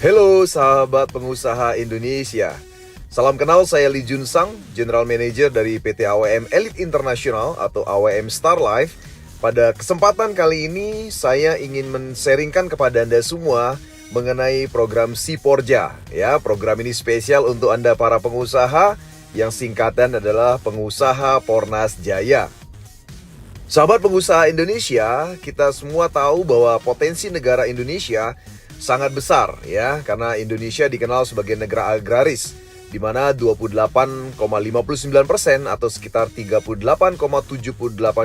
Halo sahabat pengusaha Indonesia. Salam kenal, saya Lee Jun Sang, General Manager dari PT AWM Elite International atau AWM Star Life. Pada kesempatan kali ini saya ingin men-sharingkan kepada Anda semua mengenai program Siporja. Ya, program ini spesial untuk Anda para pengusaha yang singkatan adalah Pengusaha Pornas Jaya. Sahabat pengusaha Indonesia, kita semua tahu bahwa potensi negara Indonesia sangat besar ya, karena Indonesia dikenal sebagai negara agraris, di mana 28,59% atau sekitar 38,78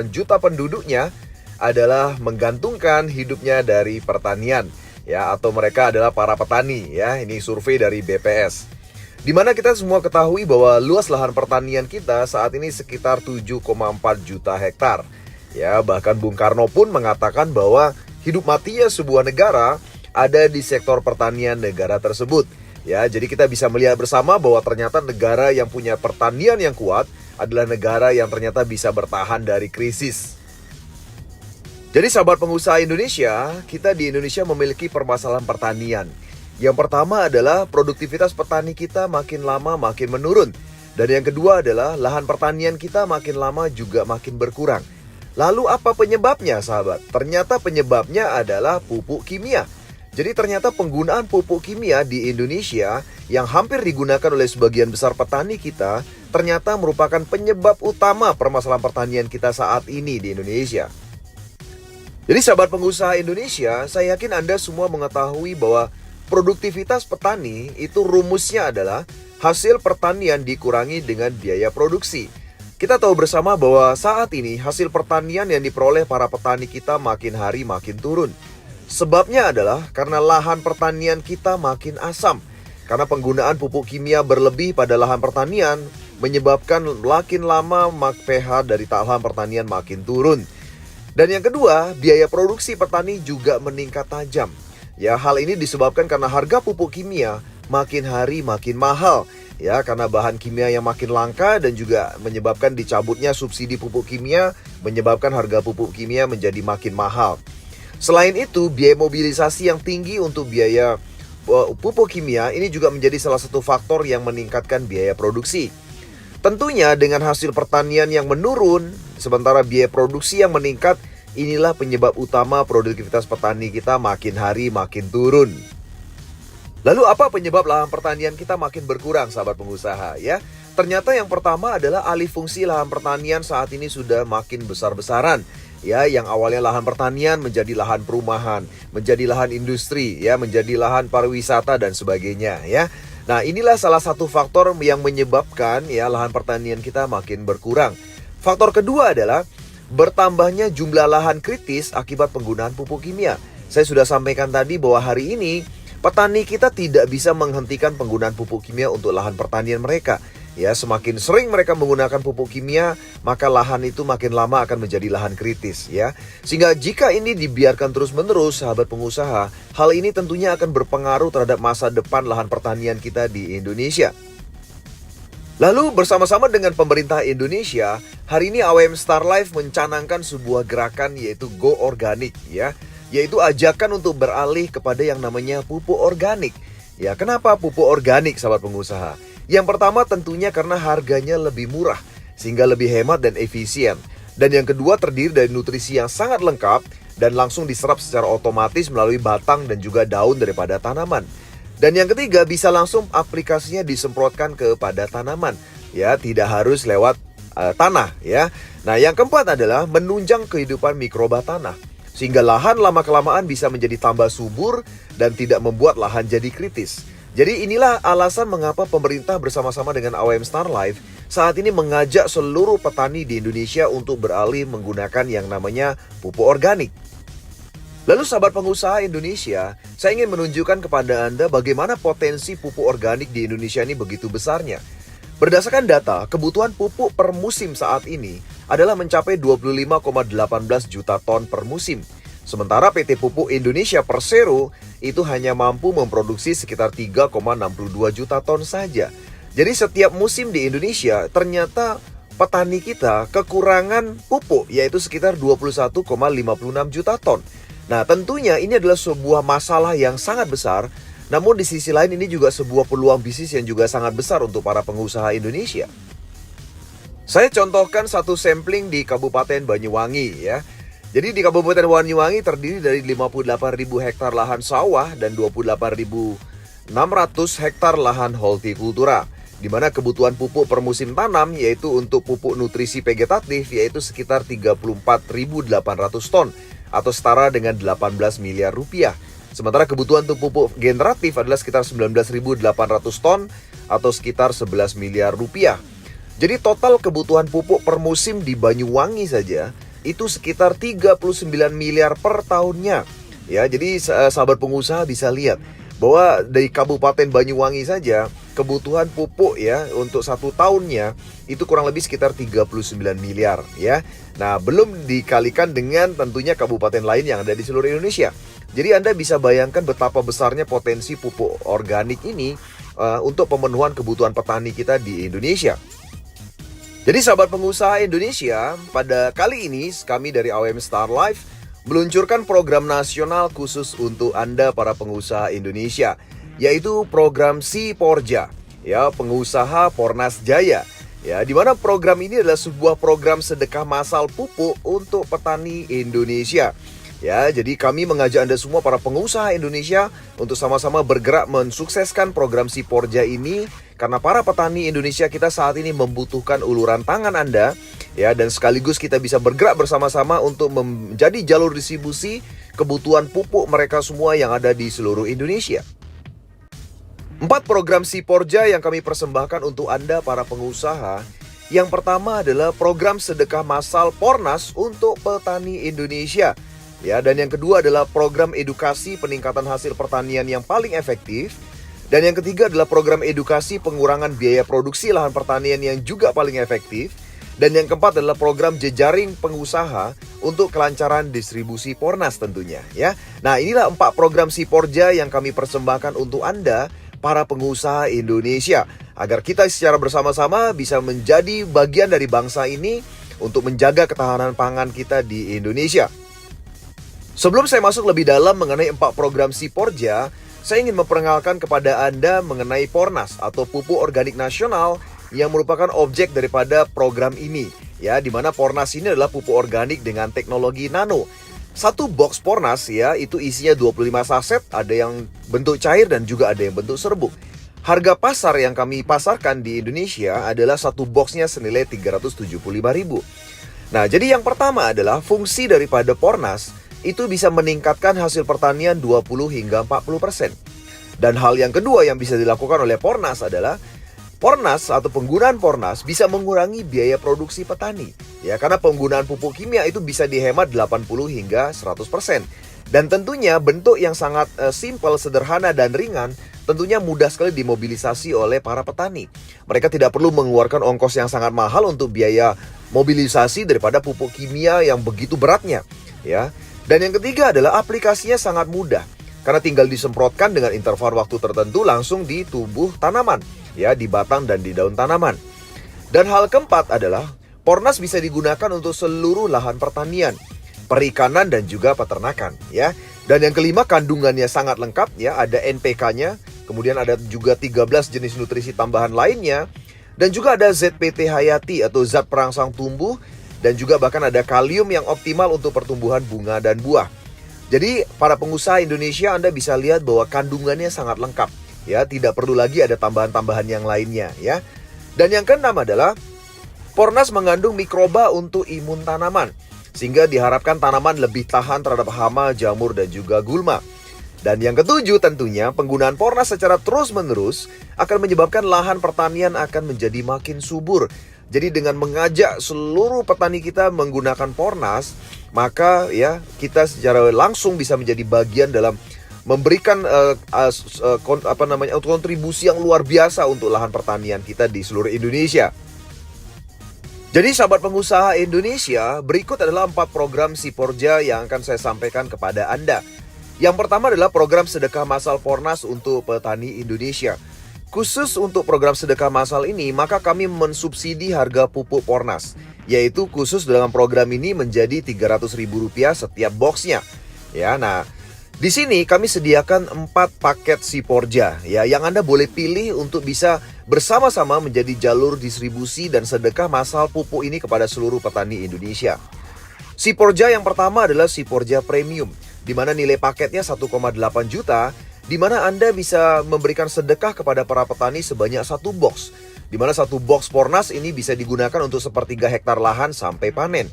juta penduduknya adalah menggantungkan hidupnya dari pertanian ya, atau mereka adalah para petani ya. Ini survei dari BPS. Di mana kita semua ketahui bahwa luas lahan pertanian kita saat ini sekitar 7,4 juta hektar. Ya, bahkan Bung Karno pun mengatakan bahwa hidup matinya sebuah negara ada di sektor pertanian negara tersebut. Ya, jadi kita bisa melihat bersama bahwa ternyata negara yang punya pertanian yang kuat adalah negara yang ternyata bisa bertahan dari krisis. Jadi sahabat pengusaha Indonesia, kita di Indonesia memiliki permasalahan pertanian. Yang pertama adalah produktivitas petani kita makin lama makin menurun. Dan yang kedua adalah lahan pertanian kita makin lama juga makin berkurang. Lalu apa penyebabnya sahabat? Ternyata penyebabnya adalah pupuk kimia. Jadi ternyata penggunaan pupuk kimia di Indonesia yang hampir digunakan oleh sebagian besar petani kita ternyata merupakan penyebab utama permasalahan pertanian kita saat ini di Indonesia. Jadi sahabat pengusaha Indonesia, saya yakin Anda semua mengetahui bahwa produktivitas petani itu rumusnya adalah hasil pertanian dikurangi dengan biaya produksi. Kita tahu bersama bahwa saat ini hasil pertanian yang diperoleh para petani kita makin hari makin turun. Sebabnya adalah karena lahan pertanian kita makin asam. Karena penggunaan pupuk kimia berlebih pada lahan pertanian menyebabkan makin lama pH dari lahan pertanian makin turun. Dan yang kedua, biaya produksi petani juga meningkat tajam. Ya, hal ini disebabkan karena harga pupuk kimia makin hari makin mahal. Ya, karena bahan kimia yang makin langka dan juga menyebabkan dicabutnya subsidi pupuk kimia menyebabkan harga pupuk kimia menjadi makin mahal. Selain itu, biaya mobilisasi yang tinggi untuk biaya pupuk kimia ini juga menjadi salah satu faktor yang meningkatkan biaya produksi. Tentunya dengan hasil pertanian yang menurun, sementara biaya produksi yang meningkat, inilah penyebab utama produktivitas petani kita makin hari makin turun. Lalu apa penyebab lahan pertanian kita makin berkurang sahabat pengusaha ya? Ternyata yang pertama adalah alih fungsi lahan pertanian saat ini sudah makin besar-besaran. Ya, yang awalnya lahan pertanian menjadi lahan perumahan, menjadi lahan industri, ya, menjadi lahan pariwisata dan sebagainya, ya. Nah, inilah salah satu faktor yang menyebabkan ya lahan pertanian kita makin berkurang. Faktor kedua adalah bertambahnya jumlah lahan kritis akibat penggunaan pupuk kimia. Saya sudah sampaikan tadi bahwa hari ini petani kita tidak bisa menghentikan penggunaan pupuk kimia untuk lahan pertanian mereka. Ya, semakin sering mereka menggunakan pupuk kimia, maka lahan itu makin lama akan menjadi lahan kritis ya. Sehingga jika ini dibiarkan terus-menerus sahabat pengusaha, hal ini tentunya akan berpengaruh terhadap masa depan lahan pertanian kita di Indonesia. Lalu bersama-sama dengan pemerintah Indonesia, hari ini AWM Star Life mencanangkan sebuah gerakan yaitu Go Organic ya, yaitu ajakan untuk beralih kepada yang namanya pupuk organik. Ya, kenapa pupuk organik sahabat pengusaha? Yang pertama tentunya karena harganya lebih murah, sehingga lebih hemat dan efisien. Dan yang kedua terdiri dari nutrisi yang sangat lengkap dan langsung diserap secara otomatis melalui batang dan juga daun daripada tanaman. Dan yang ketiga bisa langsung aplikasinya disemprotkan kepada tanaman. Ya, tidak harus lewat tanah ya. Nah, yang keempat adalah menunjang kehidupan mikroba tanah. Sehingga lahan lama-kelamaan bisa menjadi tambah subur dan tidak membuat lahan jadi kritis. Jadi inilah alasan mengapa pemerintah bersama-sama dengan AWM Star Life saat ini mengajak seluruh petani di Indonesia untuk beralih menggunakan yang namanya pupuk organik. Lalu sahabat pengusaha Indonesia, saya ingin menunjukkan kepada Anda bagaimana potensi pupuk organik di Indonesia ini begitu besarnya. Berdasarkan data, kebutuhan pupuk per musim saat ini adalah mencapai 25,18 juta ton per musim. Sementara PT Pupuk Indonesia Persero itu hanya mampu memproduksi sekitar 3,62 juta ton saja. Jadi setiap musim di Indonesia ternyata petani kita kekurangan pupuk yaitu sekitar 21,56 juta ton. Nah, tentunya ini adalah sebuah masalah yang sangat besar Namun di sisi lain ini juga sebuah peluang bisnis yang juga sangat besar untuk para pengusaha Indonesia. Saya contohkan satu sampling di Kabupaten Banyuwangi ya. Jadi di Kabupaten Banyuwangi terdiri dari 58.000 hektar lahan sawah dan 28.600 hektar lahan hortikultura, di mana kebutuhan pupuk per musim tanam yaitu untuk pupuk nutrisi vegetatif yaitu sekitar 34.800 ton atau setara dengan 18 miliar rupiah. Sementara kebutuhan untuk pupuk generatif adalah sekitar 19.800 ton atau sekitar 11 miliar rupiah. Jadi total kebutuhan pupuk per musim di Banyuwangi saja itu sekitar 39 miliar per tahunnya. Ya, jadi sahabat pengusaha bisa lihat bahwa dari Kabupaten Banyuwangi saja kebutuhan pupuk ya untuk 1 tahunnya itu kurang lebih sekitar 39 miliar ya. Nah, belum dikalikan dengan tentunya kabupaten lain yang ada di seluruh Indonesia. Jadi Anda bisa bayangkan betapa besarnya potensi pupuk organik ini untuk pemenuhan kebutuhan petani kita di Indonesia. Jadi sahabat pengusaha Indonesia, pada kali ini kami dari AWM Star Life meluncurkan program nasional khusus untuk Anda para pengusaha Indonesia, yaitu program Si Porja, ya, pengusaha Pornas Jaya. Ya, di mana program ini adalah sebuah program sedekah massal pupuk untuk petani Indonesia. Ya, jadi kami mengajak Anda semua para pengusaha Indonesia untuk sama-sama bergerak mensukseskan program Si Porja ini karena para petani Indonesia kita saat ini membutuhkan uluran tangan Anda ya, dan sekaligus kita bisa bergerak bersama-sama untuk menjadi jalur distribusi kebutuhan pupuk mereka semua yang ada di seluruh Indonesia. 4 program Si Porja yang kami persembahkan untuk Anda para pengusaha. Yang pertama adalah program sedekah massal Pornas untuk petani Indonesia. Ya, dan yang kedua adalah program edukasi peningkatan hasil pertanian yang paling efektif. Dan yang ketiga adalah program edukasi pengurangan biaya produksi lahan pertanian yang juga paling efektif. Dan yang keempat adalah program jejaring pengusaha untuk kelancaran distribusi Pornas tentunya ya. Nah, inilah 4 program Si Porja yang kami persembahkan untuk Anda para pengusaha Indonesia agar kita secara bersama-sama bisa menjadi bagian dari bangsa ini untuk menjaga ketahanan pangan kita di Indonesia. Sebelum saya masuk lebih dalam mengenai 4 program Si Porja, saya ingin memperkenalkan kepada Anda mengenai Pornas atau Pupuk Organik Nasional yang merupakan objek daripada program ini. Ya, di mana Pornas ini adalah pupuk organik dengan teknologi nano. Satu box Pornas ya, itu isinya 25 saset, ada yang bentuk cair dan juga ada yang bentuk serbuk. Harga pasar yang kami pasarkan di Indonesia adalah satu boxnya senilai 375.000. Nah, jadi yang pertama adalah fungsi daripada Pornas itu bisa meningkatkan hasil pertanian 20 hingga 40%. Dan hal yang kedua yang bisa dilakukan oleh Pornas adalah Pornas atau penggunaan Pornas bisa mengurangi biaya produksi petani. Ya, karena penggunaan pupuk kimia itu bisa dihemat 80 hingga 100%. Dan tentunya bentuk yang sangat simpel, sederhana dan ringan tentunya mudah sekali dimobilisasi oleh para petani. Mereka tidak perlu mengeluarkan ongkos yang sangat mahal untuk biaya mobilisasi daripada pupuk kimia yang begitu beratnya, ya. Dan yang ketiga adalah aplikasinya sangat mudah karena tinggal disemprotkan dengan interval waktu tertentu langsung di tubuh tanaman, ya, di batang dan di daun tanaman. Dan hal keempat adalah Pornas bisa digunakan untuk seluruh lahan pertanian, perikanan dan juga peternakan, ya. Dan yang kelima, kandungannya sangat lengkap, ya, ada NPK-nya, kemudian ada juga 13 jenis nutrisi tambahan lainnya, dan juga ada ZPT Hayati atau zat perangsang tumbuh, dan juga bahkan ada kalium yang optimal untuk pertumbuhan bunga dan buah. Jadi para pengusaha Indonesia, Anda bisa lihat bahwa kandungannya sangat lengkap, ya, tidak perlu lagi ada tambahan-tambahan yang lainnya, ya. Dan yang keenam adalah Pornas mengandung mikroba untuk imun tanaman, sehingga diharapkan tanaman lebih tahan terhadap hama, jamur dan juga gulma. Dan yang ketujuh tentunya penggunaan Pornas secara terus-menerus akan menyebabkan lahan pertanian akan menjadi makin subur. Jadi dengan mengajak seluruh petani kita menggunakan Pornas, maka ya kita secara langsung bisa menjadi bagian dalam memberikan kontribusi yang luar biasa untuk lahan pertanian kita di seluruh Indonesia. Jadi sahabat pengusaha Indonesia, berikut adalah 4 program Si Porja yang akan saya sampaikan kepada Anda. Yang pertama adalah program sedekah massal Pornas untuk petani Indonesia. Khusus untuk program sedekah massal ini, maka kami mensubsidi harga pupuk Pornas, yaitu khusus dalam program ini menjadi Rp300.000 setiap boxnya. Ya, nah, Di sini kami sediakan 4 paket Siporja ya, yang Anda boleh pilih untuk bisa bersama-sama menjadi jalur distribusi dan sedekah massal pupuk ini kepada seluruh petani Indonesia. Siporja yang pertama adalah Siporja Premium, di mana nilai paketnya 1,8 juta, di mana Anda bisa memberikan sedekah kepada para petani sebanyak 1 box, di mana 1 box Pornas ini bisa digunakan untuk sepertiga hektar lahan sampai panen.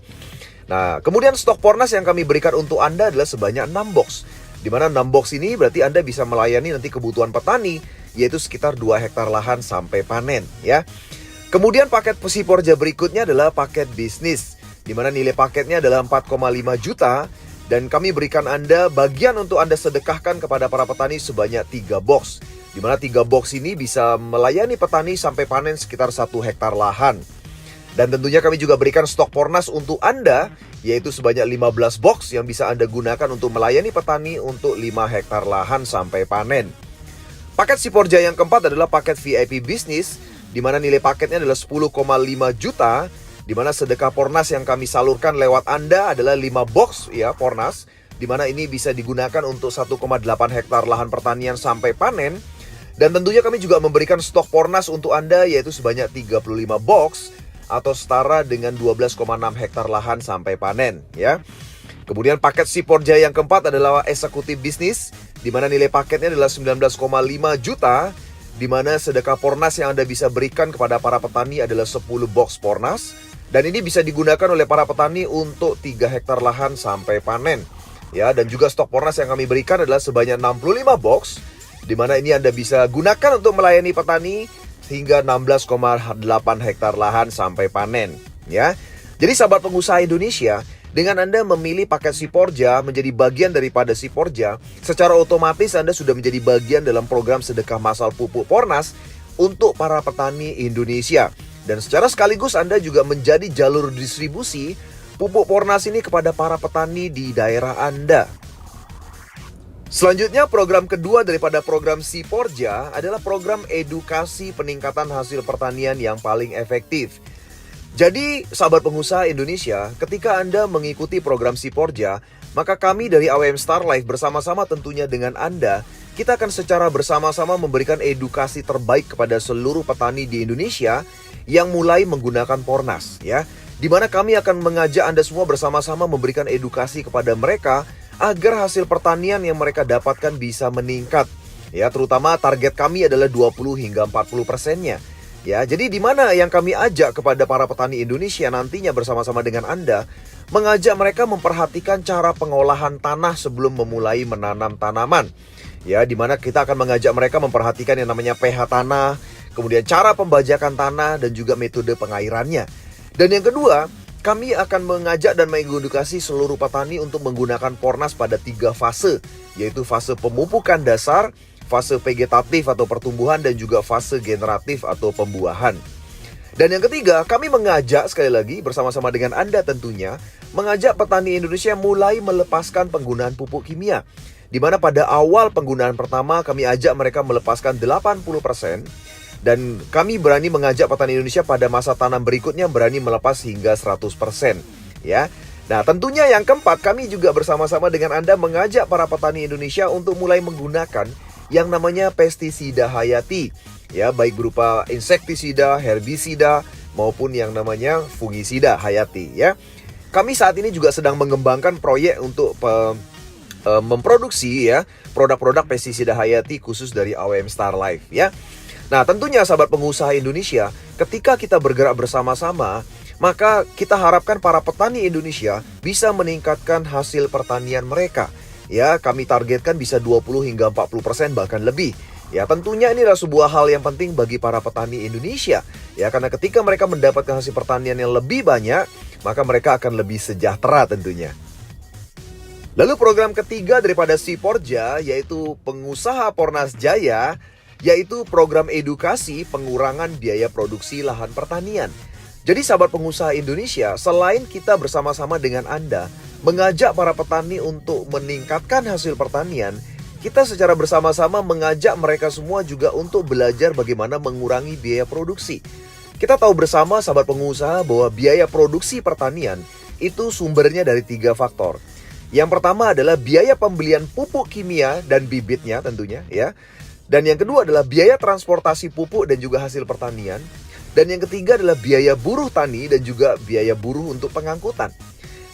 Nah, kemudian stok Pornas yang kami berikan untuk Anda adalah sebanyak 6 box. Di mana 6 box ini berarti Anda bisa melayani nanti kebutuhan petani, yaitu sekitar 2 hektar lahan sampai panen ya. Kemudian paket Siporja berikutnya adalah paket bisnis, di mana nilai paketnya adalah 4,5 juta dan kami berikan Anda bagian untuk Anda sedekahkan kepada para petani sebanyak 3 box. Di mana 3 box ini bisa melayani petani sampai panen sekitar 1 hektar lahan. Dan tentunya kami juga berikan stok Pornas untuk Anda, yaitu sebanyak 15 box yang bisa Anda gunakan untuk melayani petani untuk 5 hektar lahan sampai panen. Paket Siporja yang keempat adalah paket VIP Business, di mana nilai paketnya adalah 10,5 juta, di mana sedekah Pornas yang kami salurkan lewat Anda adalah 5 box ya Pornas, di mana ini bisa digunakan untuk 1,8 hektar lahan pertanian sampai panen. Dan tentunya kami juga memberikan stok Pornas untuk Anda, yaitu sebanyak 35 box, atau setara dengan 12,6 hektar lahan sampai panen ya. Kemudian paket Siporja yang keempat adalah eksekutif bisnis, di mana nilai paketnya adalah 19,5 juta, di mana sedekah Pornas yang Anda bisa berikan kepada para petani adalah 10 box Pornas, dan ini bisa digunakan oleh para petani untuk 3 hektar lahan sampai panen ya. Dan juga stok Pornas yang kami berikan adalah sebanyak 65 box, di mana ini Anda bisa gunakan untuk melayani petani hingga 16,8 hektar lahan sampai panen ya. Jadi sahabat pengusaha Indonesia, dengan Anda memilih paket Siporja menjadi bagian daripada Siporja, secara otomatis Anda sudah menjadi bagian dalam program sedekah massal pupuk Pornas untuk para petani Indonesia. Dan secara sekaligus Anda juga menjadi jalur distribusi pupuk Pornas ini kepada para petani di daerah Anda. Selanjutnya, program kedua daripada program Siporja adalah program edukasi peningkatan hasil pertanian yang paling efektif. Jadi, sahabat pengusaha Indonesia, ketika Anda mengikuti program Siporja, maka kami dari AWM Star Life bersama-sama tentunya dengan Anda, kita akan secara bersama-sama memberikan edukasi terbaik kepada seluruh petani di Indonesia yang mulai menggunakan Pornas ya. Di mana kami akan mengajak Anda semua bersama-sama memberikan edukasi kepada mereka agar hasil pertanian yang mereka dapatkan bisa meningkat ya, terutama target kami adalah 20 hingga 40%-nya ya. Jadi di mana yang kami ajak kepada para petani Indonesia nantinya bersama-sama dengan Anda, mengajak mereka memperhatikan cara pengolahan tanah sebelum memulai menanam tanaman ya, di mana kita akan mengajak mereka memperhatikan yang namanya pH tanah, kemudian cara pembajakan tanah dan juga metode pengairannya. Dan yang kedua, kami akan mengajak dan mengedukasi seluruh petani untuk menggunakan Pornas pada 3 fase, yaitu fase pemupukan dasar, fase vegetatif atau pertumbuhan, dan juga fase generatif atau pembuahan. Dan yang ketiga, kami mengajak sekali lagi bersama-sama dengan Anda tentunya, mengajak petani Indonesia mulai melepaskan penggunaan pupuk kimia. Di mana pada awal penggunaan pertama kami ajak mereka melepaskan 80%. Dan kami berani mengajak petani Indonesia pada masa tanam berikutnya berani melepas hingga 100% ya. Nah, tentunya yang keempat, kami juga bersama-sama dengan Anda mengajak para petani Indonesia untuk mulai menggunakan yang namanya pestisida hayati ya, baik berupa insektisida, herbisida maupun yang namanya fungisida hayati ya. Kami saat ini juga sedang mengembangkan proyek untuk memproduksi ya produk-produk pestisida hayati khusus dari AWM Star Life ya. Nah, tentunya sahabat pengusaha Indonesia, ketika kita bergerak bersama-sama, maka kita harapkan para petani Indonesia bisa meningkatkan hasil pertanian mereka. Ya, kami targetkan bisa 20 hingga 40% bahkan lebih. Ya, tentunya ini adalah sebuah hal yang penting bagi para petani Indonesia. Ya, karena ketika mereka mendapatkan hasil pertanian yang lebih banyak, maka mereka akan lebih sejahtera tentunya. Lalu program ketiga daripada Siporja, yaitu Pengusaha Pornas Jaya, yaitu program edukasi pengurangan biaya produksi lahan pertanian. Jadi sahabat pengusaha Indonesia, selain kita bersama-sama dengan Anda mengajak para petani untuk meningkatkan hasil pertanian, kita secara bersama-sama mengajak mereka semua juga untuk belajar bagaimana mengurangi biaya produksi. Kita tahu bersama sahabat pengusaha bahwa biaya produksi pertanian itu sumbernya dari 3 faktor. Yang pertama adalah biaya pembelian pupuk kimia dan bibitnya tentunya ya. Dan yang kedua adalah biaya transportasi pupuk dan juga hasil pertanian. Dan yang ketiga adalah biaya buruh tani dan juga biaya buruh untuk pengangkutan.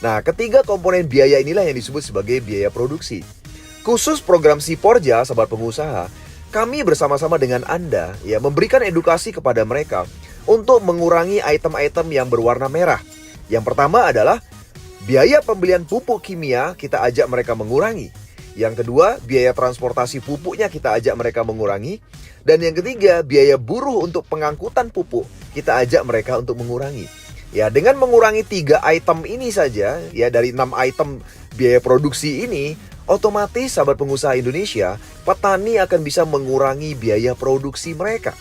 Nah, ketiga komponen biaya inilah yang disebut sebagai biaya produksi. Khusus program Siporja, sahabat pengusaha, kami bersama-sama dengan Anda ya memberikan edukasi kepada mereka untuk mengurangi item-item yang berwarna merah. Yang pertama adalah biaya pembelian pupuk kimia kita ajak mereka mengurangi. Yang kedua, biaya transportasi pupuknya kita ajak mereka mengurangi. Dan yang ketiga, biaya buruh untuk pengangkutan pupuk kita ajak mereka untuk mengurangi. Ya, dengan mengurangi 3 item ini saja, ya dari 6 item biaya produksi ini, otomatis sahabat pengusaha Indonesia, petani akan bisa mengurangi biaya produksi mereka.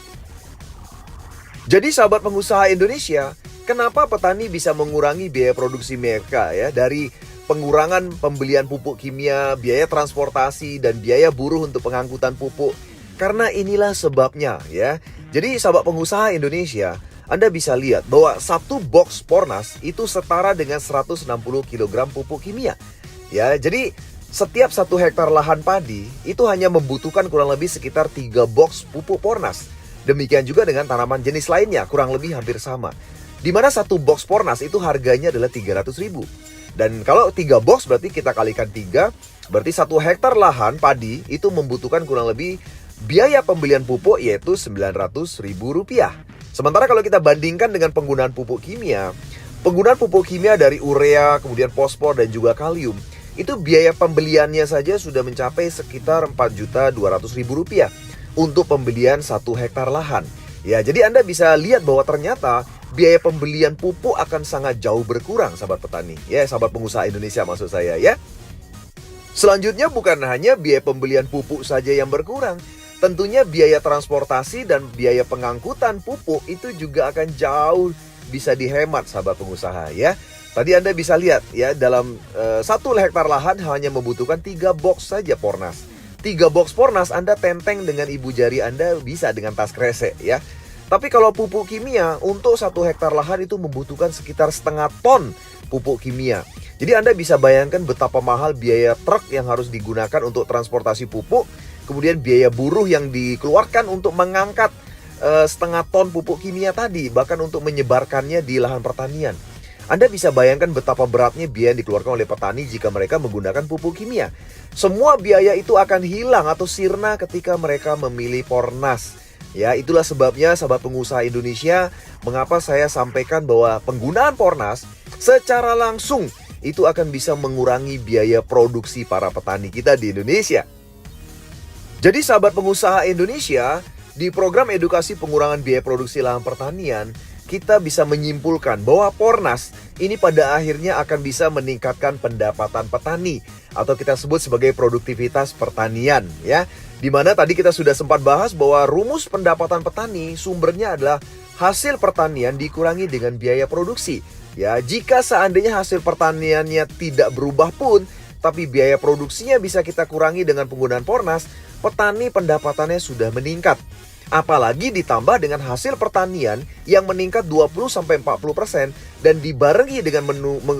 Jadi sahabat pengusaha Indonesia, kenapa petani bisa mengurangi biaya produksi mereka ya dari pengurangan pembelian pupuk kimia, biaya transportasi dan biaya buruh untuk pengangkutan pupuk? Karena inilah sebabnya ya. Jadi sahabat pengusaha Indonesia, Anda bisa lihat bahwa satu box Pornas itu setara dengan 160 kg pupuk kimia. Ya, jadi setiap 1 hektar lahan padi itu hanya membutuhkan kurang lebih sekitar 3 box pupuk Pornas. Demikian juga dengan tanaman jenis lainnya, kurang lebih hampir sama. Di mana 1 box Pornas itu harganya adalah 300.000. Dan kalau 3 box berarti kita kalikan 3, berarti 1 hektar lahan padi itu membutuhkan kurang lebih biaya pembelian pupuk yaitu Rp900.000. Sementara kalau kita bandingkan dengan penggunaan pupuk kimia dari urea, kemudian fosfor dan juga kalium, itu biaya pembeliannya saja sudah mencapai sekitar Rp4.200.000 untuk pembelian 1 hektar lahan. Ya, jadi Anda bisa lihat bahwa ternyata biaya pembelian pupuk akan sangat jauh berkurang, sahabat petani. Ya, sahabat pengusaha Indonesia maksud saya ya. Selanjutnya bukan hanya biaya pembelian pupuk saja yang berkurang. Tentunya biaya transportasi dan biaya pengangkutan pupuk itu juga akan jauh bisa dihemat, sahabat pengusaha ya. Tadi Anda bisa lihat ya, dalam 1 hektar lahan hanya membutuhkan 3 box saja Pornas. 3 box Pornas Anda tenteng dengan ibu jari Anda bisa dengan tas kresek ya. Tapi kalau pupuk kimia untuk 1 hektar lahan itu membutuhkan sekitar setengah ton pupuk kimia. Jadi Anda bisa bayangkan betapa mahal biaya truk yang harus digunakan untuk transportasi pupuk. Kemudian biaya buruh yang dikeluarkan untuk mengangkat setengah ton pupuk kimia tadi. Bahkan untuk menyebarkannya di lahan pertanian. Anda bisa bayangkan betapa beratnya biaya yang dikeluarkan oleh petani jika mereka menggunakan pupuk kimia. Semua biaya itu akan hilang atau sirna ketika mereka memilih Pornas. Ya, itulah sebabnya sahabat pengusaha Indonesia, mengapa saya sampaikan bahwa penggunaan Pornas secara langsung itu akan bisa mengurangi biaya produksi para petani kita di Indonesia. Jadi sahabat pengusaha Indonesia, di program edukasi pengurangan biaya produksi lahan pertanian, kita bisa menyimpulkan bahwa Pornas ini pada akhirnya akan bisa meningkatkan pendapatan petani atau kita sebut sebagai produktivitas pertanian ya. Dimana tadi kita sudah sempat bahas bahwa rumus pendapatan petani sumbernya adalah hasil pertanian dikurangi dengan biaya produksi. Ya, jika seandainya hasil pertaniannya tidak berubah pun, tapi biaya produksinya bisa kita kurangi dengan penggunaan Pornas, petani pendapatannya sudah meningkat. Apalagi ditambah dengan hasil pertanian yang meningkat 20-40% dan dibarengi dengan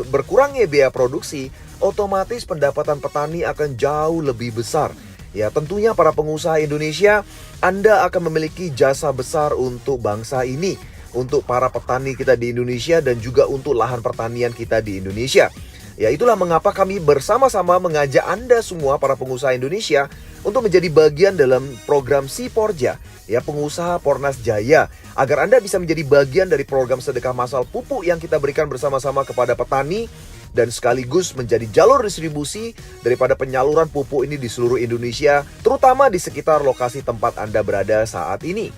berkurangnya biaya produksi, otomatis pendapatan petani akan jauh lebih besar. Ya, tentunya para pengusaha Indonesia, Anda akan memiliki jasa besar untuk bangsa ini, untuk para petani kita di Indonesia dan juga untuk lahan pertanian kita di Indonesia. Ya, itulah mengapa kami bersama-sama mengajak Anda semua para pengusaha Indonesia untuk menjadi bagian dalam program Siporja, ya, pengusaha Pornas Jaya, agar Anda bisa menjadi bagian dari program sedekah massal pupuk yang kita berikan bersama-sama kepada petani dan sekaligus menjadi jalur distribusi daripada penyaluran pupuk ini di seluruh Indonesia, terutama di sekitar lokasi tempat Anda berada saat ini.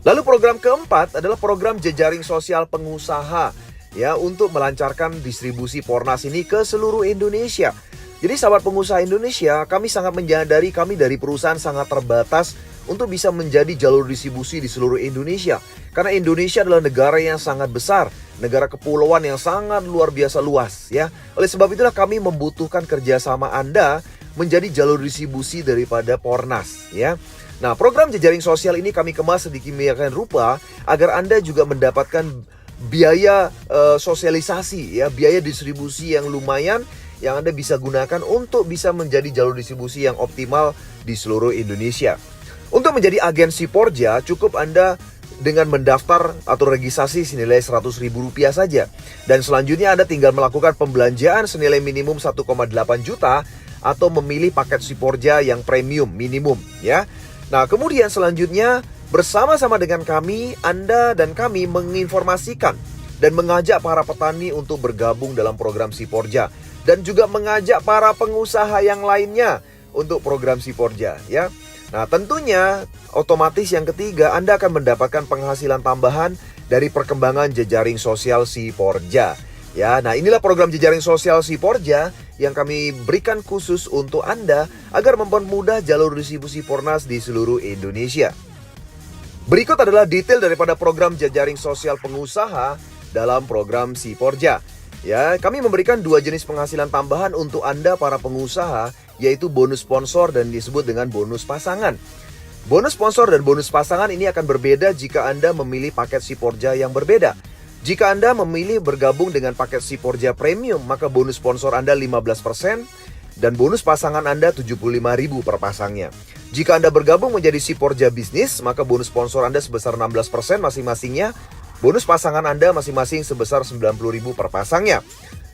Lalu program keempat adalah program jejaring sosial pengusaha, ya, untuk melancarkan distribusi Pornas ini ke seluruh Indonesia. Jadi sahabat pengusaha Indonesia, kami sangat menyadari kami dari perusahaan sangat terbatas untuk bisa menjadi jalur distribusi di seluruh Indonesia. Karena Indonesia adalah negara yang sangat besar, negara kepulauan yang sangat luar biasa luas ya. Oleh sebab itulah kami membutuhkan kerjasama Anda menjadi jalur distribusi daripada Pornas ya. Nah, program jejaring sosial ini kami kemas sedemikian rupa agar Anda juga mendapatkan biaya sosialisasi ya, biaya distribusi yang lumayan yang Anda bisa gunakan untuk bisa menjadi jalur distribusi yang optimal di seluruh Indonesia. Untuk menjadi agen Siporja, cukup Anda dengan mendaftar atau registrasi senilai Rp100.000 saja. Dan selanjutnya Anda tinggal melakukan pembelanjaan senilai minimum 1,8 juta atau memilih paket Siporja yang premium minimum ya. Nah, kemudian selanjutnya bersama-sama dengan kami, Anda dan kami menginformasikan dan mengajak para petani untuk bergabung dalam program Siporja dan juga mengajak para pengusaha yang lainnya untuk program Siporja ya. Nah, tentunya otomatis yang ketiga, Anda akan mendapatkan penghasilan tambahan dari perkembangan jejaring sosial Siporja. Ya, nah inilah program jejaring sosial Siporja yang kami berikan khusus untuk Anda agar mempermudah jalur distribusi Pornas di seluruh Indonesia. Berikut adalah detail daripada program jejaring sosial pengusaha dalam program Siporja. Ya, kami memberikan dua jenis penghasilan tambahan untuk Anda para pengusaha, yaitu bonus sponsor dan disebut dengan bonus pasangan. Bonus sponsor dan bonus pasangan ini akan berbeda jika Anda memilih paket Siporja yang berbeda. Jika Anda memilih bergabung dengan paket Siporja Premium, maka bonus sponsor Anda 15% dan bonus pasangan Anda 75.000 per pasangnya. Jika Anda bergabung menjadi Siporja Bisnis, maka bonus sponsor Anda sebesar 16% masing-masingnya. Bonus pasangan Anda masing-masing sebesar 90.000 per pasangnya.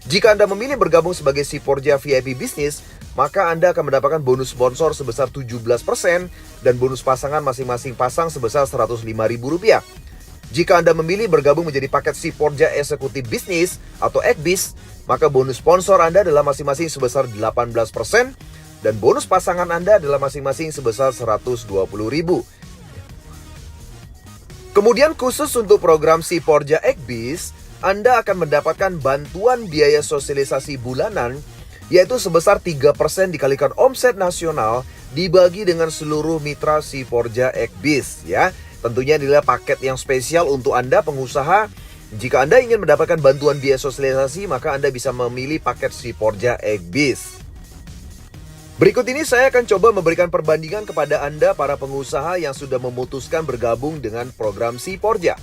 Jika Anda memilih bergabung sebagai Siporja VIP Bisnis, maka Anda akan mendapatkan bonus sponsor sebesar 17% dan bonus pasangan masing-masing pasang sebesar Rp105.000. Jika Anda memilih bergabung menjadi paket Siporja Eksekutif Bisnis atau Ekbis, maka bonus sponsor Anda adalah masing-masing sebesar 18% dan bonus pasangan Anda adalah masing-masing sebesar Rp120.000. Kemudian khusus untuk program Siporja Ekbis, Anda akan mendapatkan bantuan biaya sosialisasi bulanan yaitu sebesar 3% dikalikan omset nasional dibagi dengan seluruh mitra Siporja Ekbis ya. Tentunya inilah paket yang spesial untuk Anda pengusaha. Jika Anda ingin mendapatkan bantuan biaya sosialisasi, maka Anda bisa memilih paket Siporja Ekbis. Berikut ini saya akan coba memberikan perbandingan kepada Anda para pengusaha yang sudah memutuskan bergabung dengan program Siporja.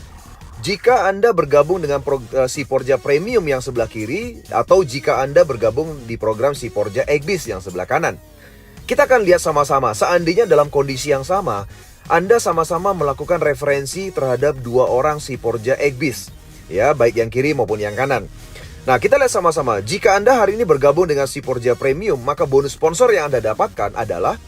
Jika Anda bergabung dengan Siporja Premium yang sebelah kiri, atau jika Anda bergabung di program Siporja Ekbis yang sebelah kanan. Kita akan lihat sama-sama, seandainya dalam kondisi yang sama, Anda sama-sama melakukan referensi terhadap dua orang Siporja Ekbis, ya, baik yang kiri maupun yang kanan. Nah, kita lihat sama-sama. Jika Anda hari ini bergabung dengan Siporja Premium, maka bonus sponsor yang Anda dapatkan adalah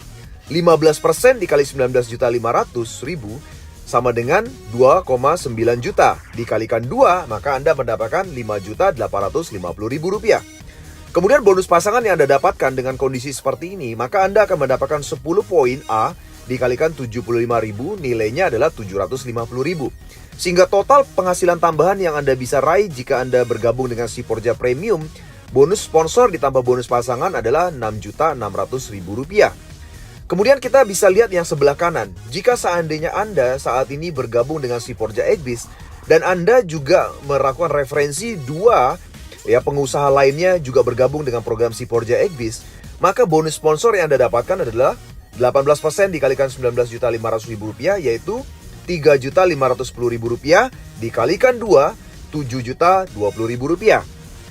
15% dikali 19.500.000 sama dengan 2,9 juta. Dikalikan 2, maka Anda mendapatkan Rp5.850.000. Kemudian bonus pasangan yang Anda dapatkan dengan kondisi seperti ini, maka Anda akan mendapatkan 10 poin A dikalikan 75.000, nilainya adalah 750.000. Sehingga total penghasilan tambahan yang Anda bisa raih jika Anda bergabung dengan Siporja Premium, bonus sponsor ditambah bonus pasangan adalah Rp6.600.000. Kemudian kita bisa lihat yang sebelah kanan. Jika seandainya Anda saat ini bergabung dengan Siporja Ekbis dan Anda juga melakukan referensi dua pengusaha lainnya juga bergabung dengan program Siporja Ekbis, maka bonus sponsor yang Anda dapatkan adalah 18% dikalikan Rp19.500.000 yaitu Rp3.510.000 dikalikan 2, Rp7.020.000.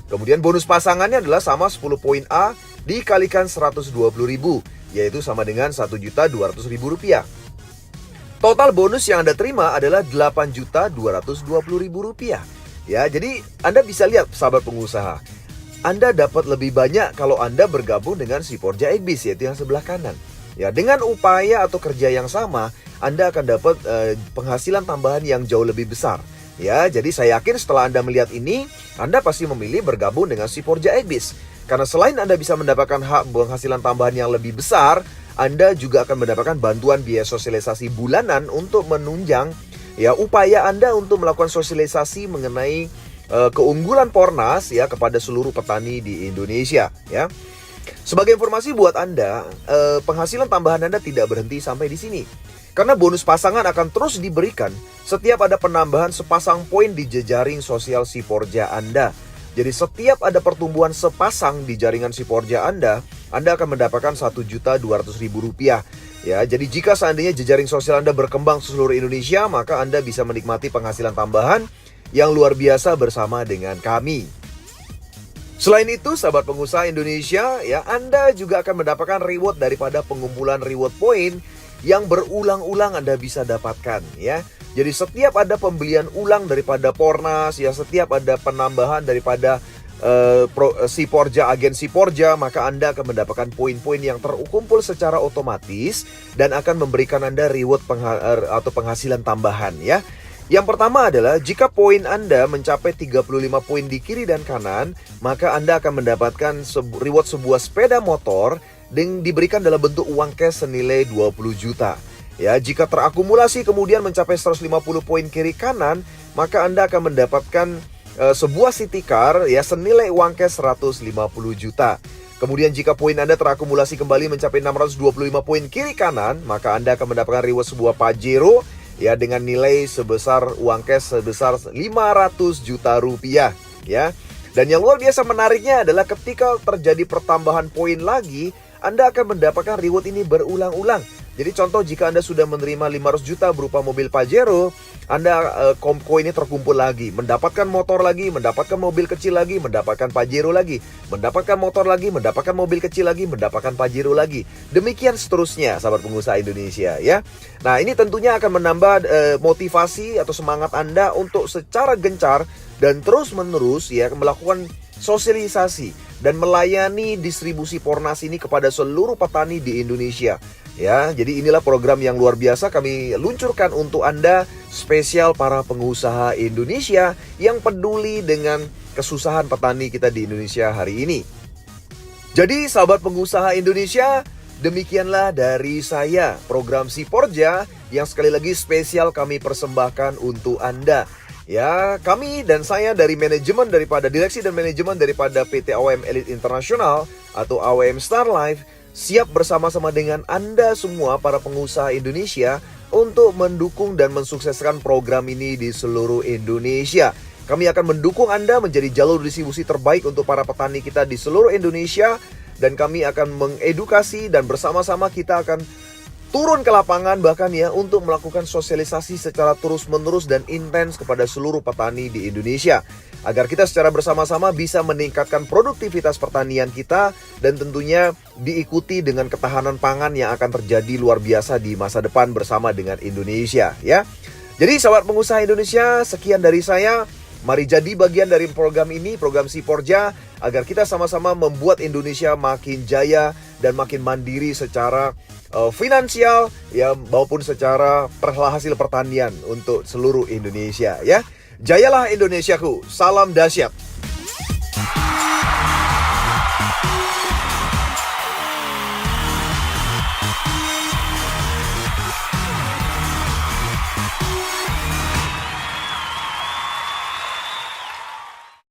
Kemudian bonus pasangannya adalah sama 10 poin A dikalikan 120.000 yaitu sama dengan Rp1.200.000. Total bonus yang Anda terima adalah Rp8.220.000. Ya, jadi Anda bisa lihat sahabat pengusaha, Anda dapat lebih banyak kalau Anda bergabung dengan Siporja Ekbis yaitu yang sebelah kanan. Ya, dengan upaya atau kerja yang sama, Anda akan dapat penghasilan tambahan yang jauh lebih besar. Ya, jadi saya yakin setelah Anda melihat ini, Anda pasti memilih bergabung dengan Siporja Ekbis. Karena selain Anda bisa mendapatkan hak penghasilan tambahan yang lebih besar, Anda juga akan mendapatkan bantuan biaya sosialisasi bulanan untuk menunjang upaya Anda untuk melakukan sosialisasi mengenai keunggulan Pornas ya kepada seluruh petani di Indonesia ya. Sebagai informasi buat Anda, penghasilan tambahan Anda tidak berhenti sampai di sini. Karena bonus pasangan akan terus diberikan setiap ada penambahan sepasang poin di jejaring sosial Siporja Anda. Jadi setiap ada pertumbuhan sepasang di jaringan Siporja Anda akan mendapatkan Rp1.200.000. Ya, jadi jika seandainya jejaring sosial Anda berkembang ke seluruh Indonesia, maka Anda bisa menikmati penghasilan tambahan yang luar biasa bersama dengan kami. Selain itu, sahabat pengusaha Indonesia, ya, Anda juga akan mendapatkan reward daripada pengumpulan reward point yang berulang-ulang Anda bisa dapatkan, ya. Jadi setiap ada pembelian ulang daripada Pornas, ya, setiap ada penambahan daripada Siporja, agen Siporja, maka Anda akan mendapatkan poin-poin yang terkumpul secara otomatis dan akan memberikan Anda reward atau penghasilan tambahan, ya. Yang pertama adalah jika poin Anda mencapai 35 poin di kiri dan kanan, maka Anda akan mendapatkan reward sebuah sepeda motor yang diberikan dalam bentuk uang cash senilai 20 juta. Ya, jika terakumulasi kemudian mencapai 150 poin kiri kanan, maka Anda akan mendapatkan sebuah city car, ya, senilai uang cash 150 juta. Kemudian jika poin Anda terakumulasi kembali mencapai 625 poin kiri kanan, maka Anda akan mendapatkan reward sebuah Pajero, ya, dengan nilai sebesar uang cash sebesar 500 juta rupiah, ya. Dan yang luar biasa menariknya adalah ketika terjadi pertambahan poin lagi, Anda akan mendapatkan reward ini berulang-ulang. Jadi contoh, jika Anda sudah menerima 500 juta berupa mobil Pajero, Anda koin ini terkumpul lagi, mendapatkan motor lagi, mendapatkan mobil kecil lagi, mendapatkan Pajero lagi, mendapatkan motor lagi, mendapatkan mobil kecil lagi, mendapatkan Pajero lagi. Demikian seterusnya, sahabat pengusaha Indonesia, ya. Nah, ini tentunya akan menambah motivasi atau semangat Anda untuk secara gencar dan terus-menerus, ya, melakukan sosialisasi dan melayani distribusi Pornas ini kepada seluruh petani di Indonesia. Ya, jadi inilah program yang luar biasa kami luncurkan untuk Anda, spesial para pengusaha Indonesia yang peduli dengan kesusahan petani kita di Indonesia hari ini. Jadi sahabat pengusaha Indonesia, demikianlah dari saya program Siporja yang sekali lagi spesial kami persembahkan untuk Anda. Ya, kami dan saya dari manajemen daripada direksi dan manajemen daripada PT AWM Elite International atau AWM Star Life siap bersama-sama dengan Anda semua para pengusaha Indonesia untuk mendukung dan mensukseskan program ini di seluruh Indonesia. Kami akan mendukung Anda menjadi jalur distribusi terbaik untuk para petani kita di seluruh Indonesia, dan kami akan mengedukasi dan bersama-sama kita akan turun ke lapangan bahkan, ya, untuk melakukan sosialisasi secara terus-menerus dan intens kepada seluruh petani di Indonesia agar kita secara bersama-sama bisa meningkatkan produktivitas pertanian kita dan tentunya diikuti dengan ketahanan pangan yang akan terjadi luar biasa di masa depan bersama dengan Indonesia, ya. Jadi sahabat pengusaha Indonesia, sekian dari saya. Mari jadi bagian dari program ini, program Siporja, agar kita sama-sama membuat Indonesia makin jaya dan makin mandiri secara finansial, ya, maupun secara hasil pertanian untuk seluruh Indonesia, ya. Jayalah Indonesiaku, salam dahsyat.